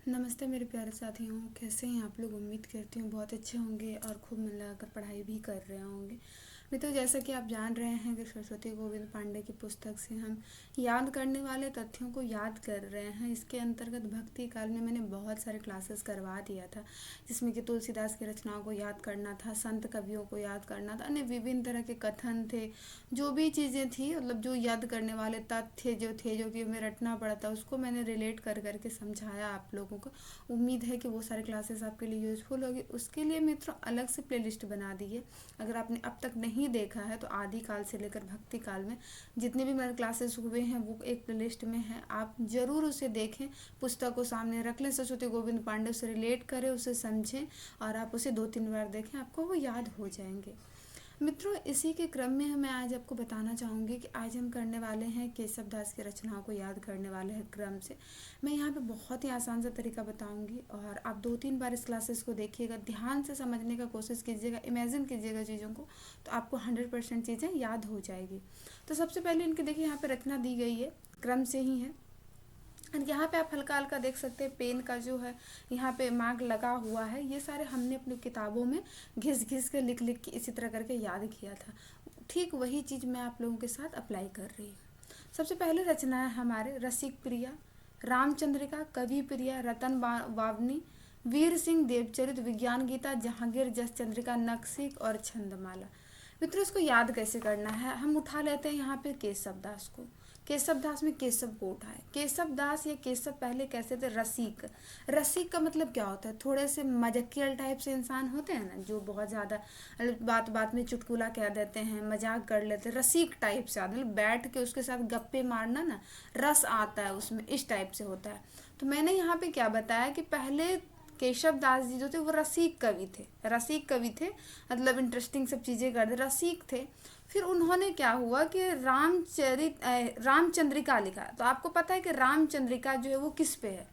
नमस्ते मेरे प्यारे साथियों, कैसे हैं आप लोग। उम्मीद करती हूँ बहुत अच्छे होंगे और खूब मन लगाकर पढ़ाई भी कर रहे होंगे। मित्रों, जैसा कि आप जान रहे हैं कि सरस्वती गोविंद पांडे की पुस्तक से हम याद करने वाले तथ्यों को याद कर रहे हैं। इसके अंतर्गत भक्ति काल में मैंने बहुत सारे क्लासेस करवा दिया था, जिसमें कि तुलसीदास की रचनाओं को याद करना था, संत कवियों को याद करना था, अन्य विभिन्न तरह के कथन थे, जो भी चीज़ें थी, मतलब जो याद करने वाले तथ्य जो थे, जो कि हमें रटना पड़ा था, उसको मैंने रिलेट कर करके समझाया आप लोगों को। उम्मीद है कि वो सारे क्लासेस आपके लिए यूज़फुल होगी। उसके लिए मित्रों अलग से प्लेलिस्ट बना दी है। अगर आपने अब तक नहीं देखा है तो आदि काल से लेकर भक्ति काल में जितने भी मेरे क्लासेस हुए हैं वो एक प्लेलिस्ट में है, आप ज़रूर उसे देखें। पुस्तक को सामने रख लें, सरस्वती गोविंद पांडे, उसे रिलेट करें, उसे समझें और आप उसे 2-3 बार देखें, आपको वो याद हो जाएंगे। मित्रों, इसी के क्रम में मैं आज आपको बताना चाहूँगी कि आज हम करने वाले हैं केशव दास की रचनाओं को याद करने वाले हैं क्रम से। मैं यहाँ पे बहुत ही आसान सा तरीका बताऊँगी और आप 2-3 बार इस क्लासेस को देखिएगा, ध्यान से समझने का कोशिश कीजिएगा, इमेजिन कीजिएगा चीज़ों को, तो आपको 100% चीज़ें याद हो जाएगी। तो सबसे पहले इनके देखिए यहाँ पर रचना दी गई है, क्रम से ही है। और यहाँ पे आप हल्का हल्का देख सकते हैं पेन का जो है यहाँ पे मार्क लगा हुआ है। ये सारे हमने अपनी किताबों में घिस घिस के लिख लिख के इसी तरह करके याद किया था। ठीक वही चीज़ मैं आप लोगों के साथ अप्लाई कर रही हूँ। सबसे पहले रचना है हमारे रसिक प्रिया, रामचंद्रिका, कवि प्रिया, रतन वावनी, वीर सिंह देवचरित, विज्ञान गीता, जहांगीर जस चंद्रिका, नक्सिक और छंदमाला। मित्रों, इसको याद कैसे करना है, हम उठा लेते हैं यहाँ पे केशव दास को। केशव दास में केशव को उठाए। केशव दास या केशव पहले कैसे थे, रसिक। रसिक का मतलब क्या होता है, थोड़े से मजाकियल टाइप से इंसान होते हैं ना, जो बहुत ज़्यादा बात बात में चुटकुला कह देते हैं, मजाक कर लेते हैं। रसिक टाइप से आदमी बैठ के उसके साथ गप्पे मारना ना, रस आता है उसमें, इस टाइप से होता है। तो मैंने यहाँ पे क्या बताया कि पहले केशव दास जी जो थे वो रसिक कवि थे। रसिक कवि थे मतलब इंटरेस्टिंग सब चीज़ें करते, रसिक थे। फिर उन्होंने क्या हुआ कि रामचंद्रिका लिखा। तो आपको पता है कि रामचंद्रिका जो है वो किस पे है,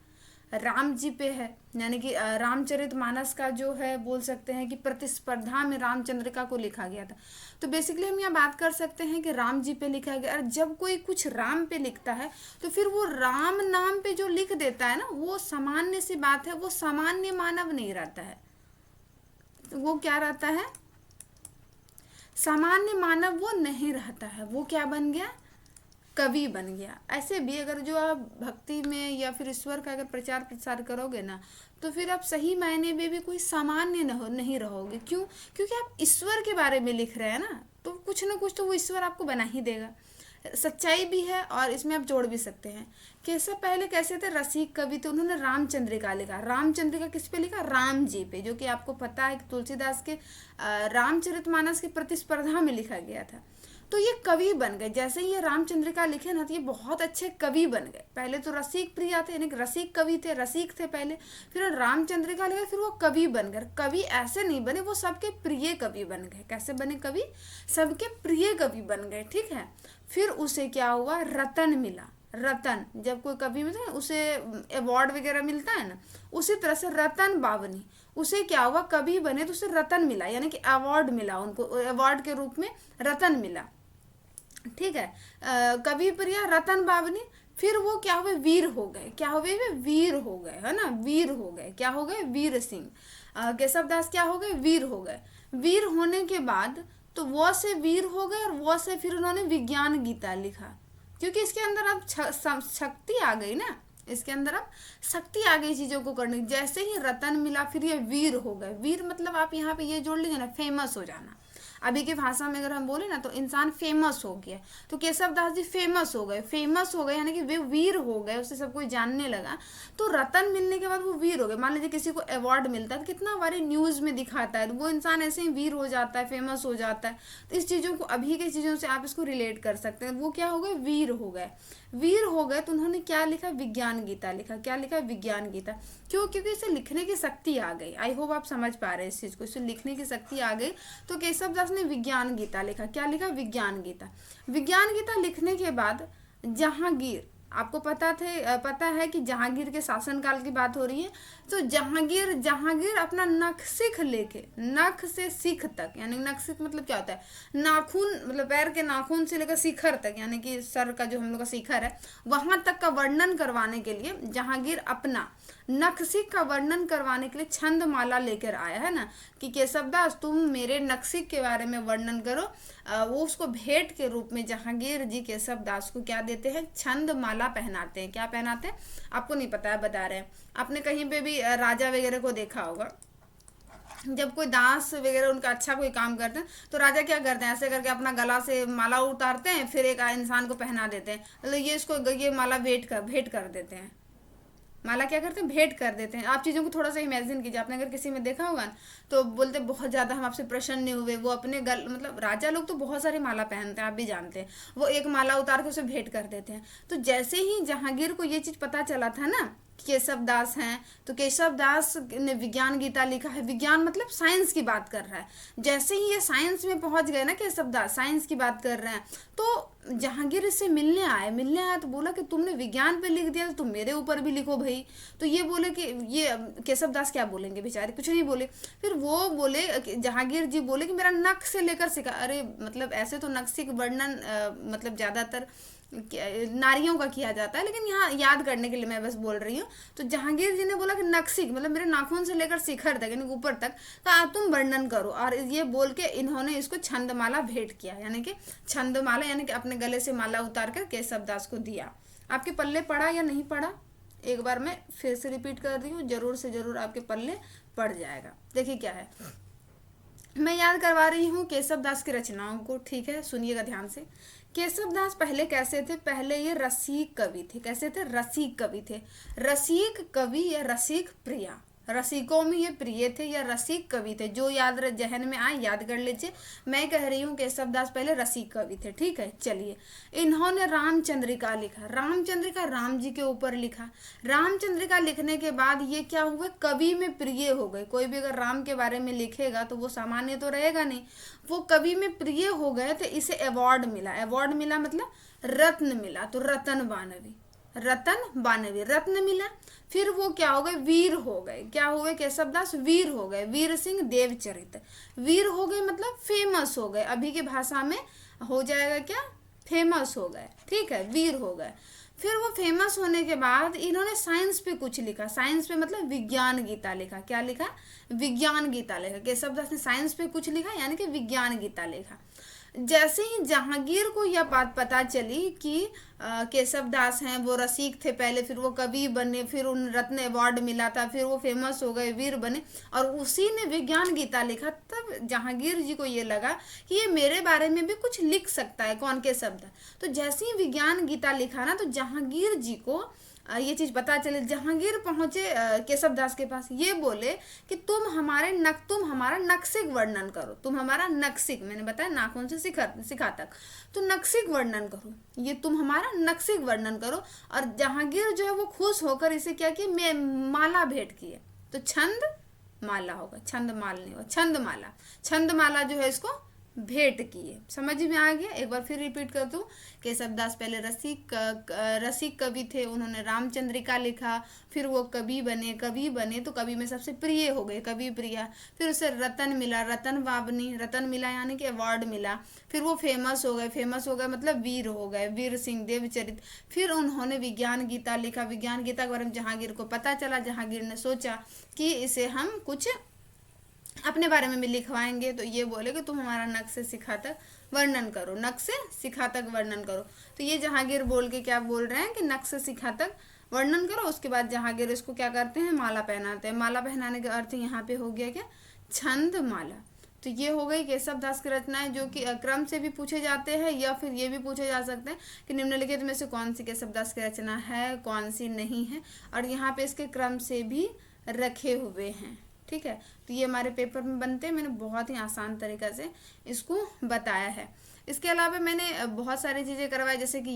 राम जी पे है। यानी कि रामचरितमानस का जो है बोल सकते हैं कि प्रतिस्पर्धा में रामचंद्रिका को लिखा गया था। तो बेसिकली हम यहाँ बात कर सकते हैं कि राम जी पे लिखा गया। और जब कोई कुछ राम पे लिखता है तो फिर वो राम नाम पे जो लिख देता है ना, वो सामान्य सी बात है, वो सामान्य मानव नहीं रहता है। तो वो क्या रहता है, सामान्य मानव वो नहीं रहता है, वो क्या बन गया, कवि बन गया। ऐसे भी अगर जो आप भक्ति में या फिर ईश्वर का अगर प्रचार प्रसार करोगे ना, तो फिर आप सही मायने में भी कोई सामान्य नहीं रहोगे। क्यों? क्योंकि आप ईश्वर के बारे में लिख रहे हैं ना, तो कुछ ना कुछ तो वो ईश्वर आपको बना ही देगा। सच्चाई भी है और इसमें आप जोड़ भी सकते हैं। केशव पहले कैसे थे, रसिक कवि थे। उन्होंने रामचंद्रिका लिखा। रामचंद्रिका किस पे लिखा, राम जी पे, जो कि आपको पता है कि तुलसीदास के रामचरितमानस की प्रतिस्पर्धा में लिखा गया था। तो ये कवि बन गए। जैसे ही ये रामचंद्रिका लिखे ना, तो ये बहुत अच्छे कवि बन गए। पहले तो रसिक प्रिया थे, यानी रसिक कवि थे, रसिक थे पहले। फिर रामचंद्रिका लिखे, फिर वो कवि बन गए। कवि ऐसे नहीं बने, वो सबके प्रिय कवि बन गए। कैसे बने कवि, सबके प्रिय कवि बन गए, ठीक है। फिर उसे क्या हुआ, रतन मिला। रतन, जब कोई कवि मिलता है उसे अवार्ड वगैरह मिलता है ना, उसी तरह से रतन बावनी, उसे क्या हुआ, कवि बने तो उसे रतन मिला, यानी कि अवार्ड मिला उनको, अवार्ड के रूप में रतन मिला, ठीक है। कवि प्रिया, रतन बावनी। फिर वो क्या हुए, वीर हो गए। क्या हुए वे, वीर हो गए, है ना, वीर हो गए। क्या हो गए, वीर सिंह। केशव दास क्या हो गए, वीर हो गए। वीर होने के बाद तो वो से वीर हो गए, और वो से फिर उन्होंने विज्ञान गीता लिखा, क्योंकि इसके अंदर अब शक्ति आ गई ना, इसके अंदर अब शक्ति आ गई चीज़ों को करने की। जैसे ही रतन मिला, फिर ये वीर हो गए। वीर मतलब आप यहाँ पे ये जोड़ लीजिए ना, फेमस हो जाना। अभी की भाषा में अगर हम बोले ना, तो इंसान फेमस हो गया। तो केशव दास जी फेमस हो गए। फेमस हो गए यानी कि वे वीर हो गए, उसे सब कोई जानने लगा। तो रतन मिलने के बाद वो वीर हो गए। मान लीजिए किसी को अवार्ड मिलता है, तो कितना बारी न्यूज़ में दिखाता है, तो वो इंसान ऐसे ही वीर हो जाता है, फेमस हो जाता है। तो इस चीज़ों को, अभी की चीज़ों से आप इसको रिलेट कर सकते हैं। वो क्या हो गए, वीर हो गए। वीर हो गए तो उन्होंने क्या लिखा, विज्ञान गीता लिखा। क्या लिखा, विज्ञान गीता। क्यों? क्योंकि इसे लिखने की शक्ति आ गई। आई होप आप समझ पा रहे हैं इस चीज़ को, इसे लिखने की शक्ति आ गई। तो केशव दास ने विज्ञान गीता लिखा। क्या लिखा, विज्ञान गीता। विज्ञान गीता लिखने के बाद जहांगीर, आपको पता है कि जहांगीर के शासनकाल की बात हो रही है। तो जहांगीर अपना नख से सीख तक, यानी नख सीख मतलब क्या होता है, नाखून मतलब पैर के नाखून से लेकर शिखर तक, यानी कि सर का जो हम लोग का शिखर है वहां तक का वर्णन करवाने के लिए जहांगीर अपना नखशिख का वर्णन करवाने के लिए छंदमाला लेकर आया है ना, कि केशवदास तुम मेरे नखशिख के बारे में वर्णन करो। वो उसको भेंट के रूप में जहांगीर जी केशवदास को क्या देते हैं, छंदमाला पहनाते हैं। क्या पहनाते हैं आपको नहीं पता है, बता रहे हैं। आपने कहीं पे भी राजा वगैरह को देखा होगा, जब कोई दास वगैरह उनका अच्छा कोई काम करते हैं तो राजा क्या करते हैं, ऐसे करके अपना गला से माला उतारते हैं, फिर एक इंसान को पहना देते हैं, मतलब ये माला भेंट कर देते हैं। माला क्या करते हैं, भेंट कर देते हैं। आप चीज़ों को थोड़ा सा इमेजिन कीजिए, आपने अगर किसी में देखा होगा ना, तो बोलते बहुत ज़्यादा हम आपसे प्रसन्न हुए, वो अपने गल मतलब राजा लोग तो बहुत सारी माला पहनते हैं, आप भी जानते हैं, वो एक माला उतार के उसे भेंट कर देते हैं। तो जैसे ही जहांगीर को ये चीज़ पता चला था ना केशव दास हैं, तो केशव दास ने विज्ञान गीता लिखा है। विज्ञान मतलब साइंस की बात कर रहा है। जैसे ही ये साइंस में पहुंच गए ना, केशव दास साइंस की बात कर रहे हैं, तो जहांगीर इससे मिलने आया तो बोला कि तुमने विज्ञान पे लिख दिया तो तुम मेरे ऊपर भी लिखो भाई। तो ये बोले कि ये केशव दास क्या बोलेंगे, बेचारे कुछ नहीं बोले। फिर वो बोले, जहांगीर जी बोले कि मेरा नख से लेकर सिखा। अरे मतलब ऐसे तो नक्शिक वर्णन मतलब ज़्यादातर नारियों का किया जाता है, लेकिन यहाँ याद करने के लिए मैं बस बोल रही हूँ। तो जहांगीर जी ने बोला कि नक्शिक मतलब मेरे नाखून से लेकर शिखर तक यानी ऊपर तक का तुम वर्णन करो, और ये बोल के इन्होंने इसको छंदमाला भेंट किया, यानी कि छंदमाला यानी कि अपने गले से माला उतार कर केशव दास को दिया। आपके पल्ले पड़ा या नहीं पड़ा, एक बार मैं फिर से रिपीट कर रही हूँ, जरूर से जरूर आपके पल्ले पड़ जाएगा। देखिए क्या है, मैं याद करवा रही हूँ केशव दास की रचनाओं को, ठीक है, सुनिएगा ध्यान से। केशव दास पहले कैसे थे, पहले ये रसिक कवि थे। कैसे थे, रसिक कवि थे। रसिक कवि या रसिक प्रिया, रसिकों में ये प्रिय थे या रसिक कवि थे, जो जहन में आए याद कर लीजिए। मैं कह रही हूँ केशव दास पहले रसिक कवि थे, ठीक है। चलिए, इन्होंने रामचंद्रिका लिखा। रामचंद्रिका राम जी के ऊपर लिखा। रामचंद्रिका लिखने के बाद ये क्या हुए, कवि में प्रिय हो गए। कोई भी अगर राम के बारे में लिखेगा तो वो सामान्य तो रहेगा नहीं, वो कवि में प्रिय हो गए, तो इसे अवार्ड मिला। अवार्ड मिला मतलब रत्न मिला, तो रतन बानवी रत्न मिला। फिर वो क्या हो गए, वीर हो गए। क्या हुए, केशव दास वीर हो गए। वीर सिंह देवचरित, वीर हो गए मतलब फेमस हो गए। अभी की भाषा में हो जाएगा क्या, फेमस हो गए, ठीक है, वीर हो गए। फिर वो फेमस होने के बाद इन्होंने साइंस पे कुछ लिखा। साइंस पे मतलब विज्ञान गीता लिखा। क्या लिखा, विज्ञान गीता लिखा। केशव दास ने साइंस पे कुछ लिखा यानी कि विज्ञान गीता लिखा। जैसे ही जहांगीर को यह बात पता चली कि केशव दास हैं, वो रसिक थे पहले, फिर वो कवि बने, फिर उन रत्न अवार्ड मिला था, फिर वो फेमस हो गए, वीर बने, और उसी ने विज्ञान गीता लिखा, तब जहांगीर जी को ये लगा कि ये मेरे बारे में भी कुछ लिख सकता है। कौन, केशव दास। तो जैसे ही विज्ञान गीता लिखा ना, तो जहांगीर जी को ये चीज़ पता चली। जहांगीर पहुंचे केशव दास के पास, ये बोले कि तुम हमारा नक्शिक वर्णन करो। तुम हमारा नक्शिक, मैंने बताया नाखून से शिखा तक, तो नक्शिक वर्णन करो, ये तुम हमारा नक्शिक वर्णन करो। और जहांगीर जो है वो खुश होकर इसे क्या किया, मैं माला भेंट किए। तो छंद माला होगा, छंद माल नहीं होगा, छंदमाला जो है इसको भेंट किए। समझ में आ गया। एक बार फिर रिपीट कर दूं, केशव दास पहले रसिक कवि थे, उन्होंने रामचंद्रिका लिखा, फिर वो कवि बने तो कवि में सबसे प्रिय हो गए, कवि प्रिया। फिर उसे रतन मिला, रतन मिला यानी कि अवार्ड मिला। फिर वो फेमस हो गए मतलब वीर हो गए, वीर सिंह देवचरित। फिर उन्होंने विज्ञान गीता लिखा। विज्ञान गीता के बारे में जहांगीर को पता चला। जहांगीर ने सोचा कि इसे हम कुछ अपने बारे में भी लिखवाएंगे। तो ये बोले कि तुम हमारा नख से शिखा तक वर्णन करो, नख से शिखा तक वर्णन करो। तो ये जहांगीर बोल के क्या बोल रहे हैं कि नख से शिखा तक वर्णन करो। उसके बाद जहांगीर इसको क्या करते हैं, माला पहनाते हैं। माला पहनाने का अर्थ यहाँ पे हो गया क्या, छंद माला। तो ये हो गई केशव दास की रचनाएं, जो कि क्रम से भी पूछे जाते हैं, या फिर ये भी पूछे जा सकते हैं कि निम्नलिखित में से कौन सी केशव दास की रचना है, कौन सी नहीं है। और यहाँ पे इसके क्रम से भी रखे हुए हैं, ठीक है। तो ये हमारे पेपर में बनते हैं। मैंने बहुत ही आसान तरीक़ा से इसको बताया है। इसके अलावा मैंने बहुत सारी चीज़ें करवाई, जैसे कि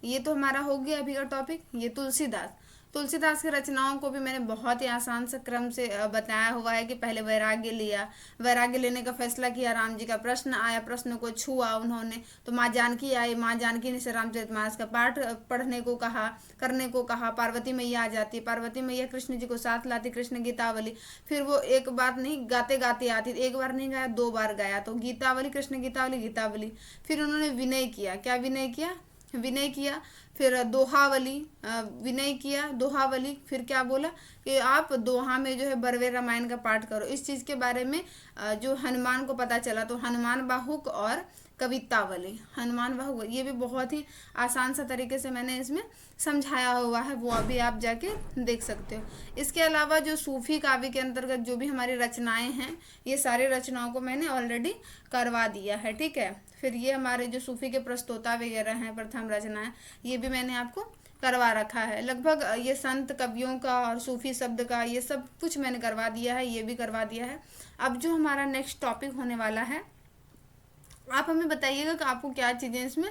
ये तो हमारा हो गया अभी का टॉपिक, ये तुलसीदास। तुलसीदास की रचनाओं को भी मैंने बहुत ही आसान से क्रम से बताया हुआ है कि पहले वैराग्य लिया, वैराग्य लेने का फैसला किया, राम जी का प्रश्न आया, प्रश्न को छुआ उन्होंने, तो माँ जानकी आई, माँ जानकी ने से रामचरितमानस का पाठ पढ़ने को कहा, करने को कहा, पार्वती मैया आ जाती, पार्वती मैया कृष्ण जी को साथ लाती, कृष्ण गीतावली, फिर वो एक बात नहीं गाते गाते आती, एक बार नहीं गाया 2 बार गाया, तो गीतावली कृष्ण गीतावली गीतावली। फिर उन्होंने विनय किया, क्या विनय किया, विनय किया, फिर दोहावली, विनय किया, दोहावली, फिर क्या बोला कि आप दोहा में जो है बरवे रामायण का पाठ करो। इस चीज़ के बारे में जो हनुमान को पता चला, तो हनुमान बाहुक और कवितावली, हनुमान बाहुक, ये भी बहुत ही आसान सा तरीके से मैंने इसमें समझाया हुआ है, वो अभी आप जाके देख सकते हो। इसके अलावा जो सूफी काव्य के अंतर्गत जो भी हमारी रचनाएं हैं, ये सारी रचनाओं को मैंने ऑलरेडी करवा दिया है, ठीक है। फिर ये हमारे जो सूफी के प्रस्तोता वगैरह हैं, प्रथम रचनाएं, ये भी मैंने आपको करवा रखा है। लगभग ये संत कवियों का और सूफी शब्द का ये सब कुछ मैंने करवा दिया है, ये भी करवा दिया है। अब जो हमारा नेक्स्ट टॉपिक होने वाला है, आप हमें बताइएगा कि आपको क्या चीज़ें इसमें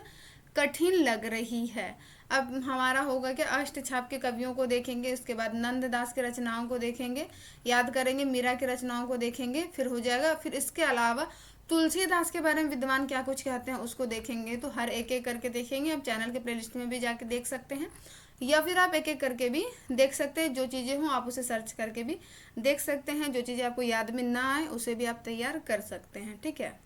कठिन लग रही है। अब हमारा होगा कि अष्टछाप के कवियों को देखेंगे, उसके बाद नंददास के रचनाओं को देखेंगे, याद करेंगे, मीरा की रचनाओं को देखेंगे, फिर हो जाएगा। फिर इसके अलावा तुलसीदास के बारे में विद्वान क्या कुछ कहते हैं उसको देखेंगे। तो हर एक एक करके देखेंगे, आप चैनल के प्लेलिस्ट में भी जाके देख सकते हैं, या फिर आप एक एक करके भी देख सकते हैं। जो चीज़ें हों आप उसे सर्च करके भी देख सकते हैं, जो चीज़ें आपको याद में ना आए उसे भी आप तैयार कर सकते हैं, ठीक है।